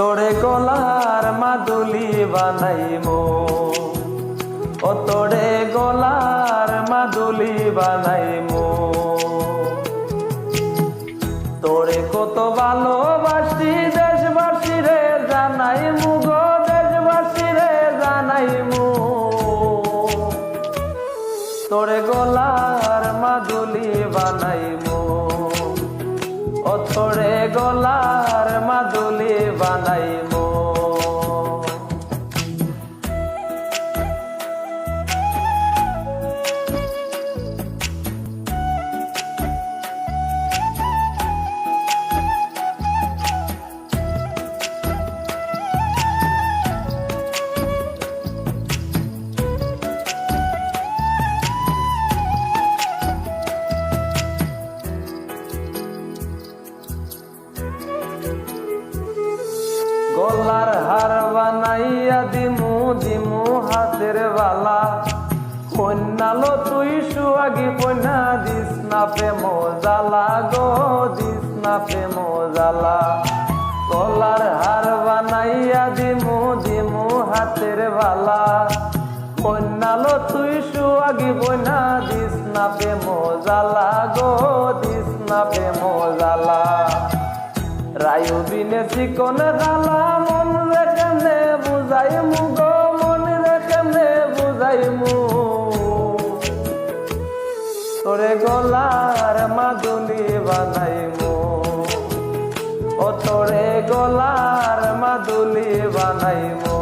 তোরে গলার মাদুলি বানাইমু, ও তোরে গলার মাদুলি বানাইমু। তোরে কত ভালোবাসি দেশবাসী রে জানাইমু গো, দেশবাসী রে জানাইমু। তোরে গলার মাদুলি বানাইমু, ও তোরে গলার মাদুলি বানাইমু। গলার হার বানাইয়া দিমু দিমু হাতের বালা, কন্যালো তুই সুয়াগি কন্যা দিস না প্রেম জ্বালা গো, দিস না প্রেম জ্বালা। গলার হার বানাইয়া দিমু দিমু হাতের বালা, কন্যালো তুই সুয়াগি কন্যা দিস না প্রেম জ্বালা গো, দিস না প্রেম জ্বালা। রায়ু বিনে চিকন গালা মন রে কেমনে বুঝাইমু গো, মন রে কেমনে বুঝাইমু। তোরে গলার মাদুলি বানাইমু, ও তোরে গলার মাদুলি বানাইমু।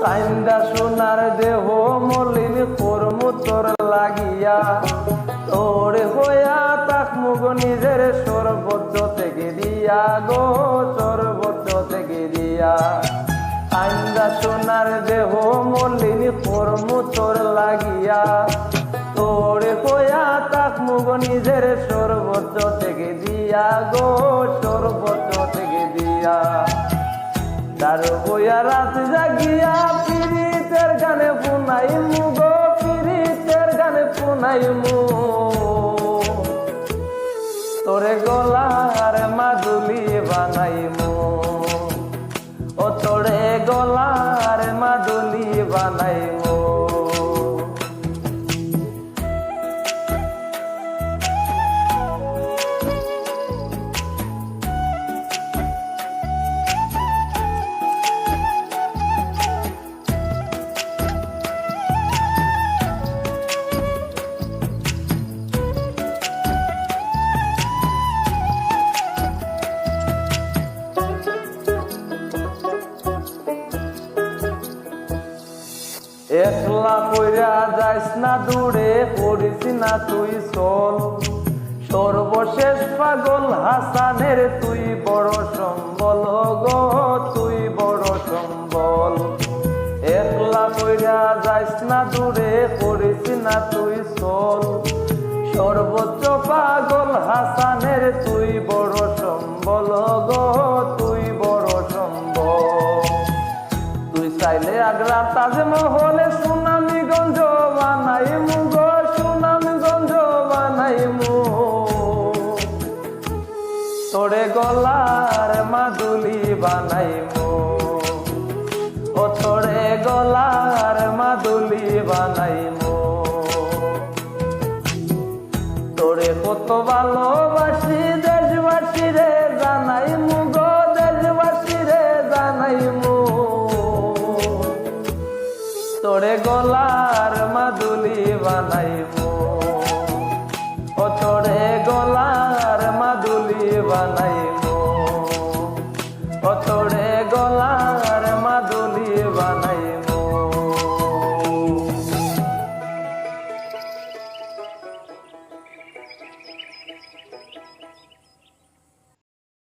কাইন্দা সোনার দেহ মলিন করমু তোর লাগিয়া, তোরে হইয়া তাকমু গো নিজের সর্বোচ্চ থেকে দিয়া গো, সর্বোচ্চ থেকে দিয়া। কাইন্দা সোনার দেহ মলিন করমু তোর লাগিয়া, তোরে হইয়া তাকমু গো নিজের সর্বোচ্চ থেকে দিয়া গো, সর্বোচ্চ থেকে দিয়া। তার বইয়া রাত জাগিয়া পিরিতের গানে পুনাইমু গো, পিরিতের গানে পুনাইমু। তোরে গলার মাদুলি বানাইমু, ও তোরে গলার মাদুলি বানাইমু। একলা কইরা যাইস না দূরে করিস না তুই চল, সর্বশেষ পাগল হাসানের তুই বড় সম্বল গো, তুই বড় সম্বল। একলা কইরা যাইস না দূরে করিস না তুই চল, সর্বোচ্চ পাগল হাসানের তুই বড় সম্বল গো, তুই বড় সম্বল। তুই চাইলে আগ্রা তাজমহলে সুনামগঞ্জ বানাইমু গো, সুনামগঞ্জ বানাইমু। তোরে গলার মাদুলি বানাইমু, ও তোরে গলার মাদুলি বানাইমু। তোরে কত ভালোবাসি দেশবাসী রে জানাইমু গো, দেশবাসী রে জানাইমু। তোরে গলার মাদুলি বানাইমু, ও তোরে গলার মাদুলি বানাই।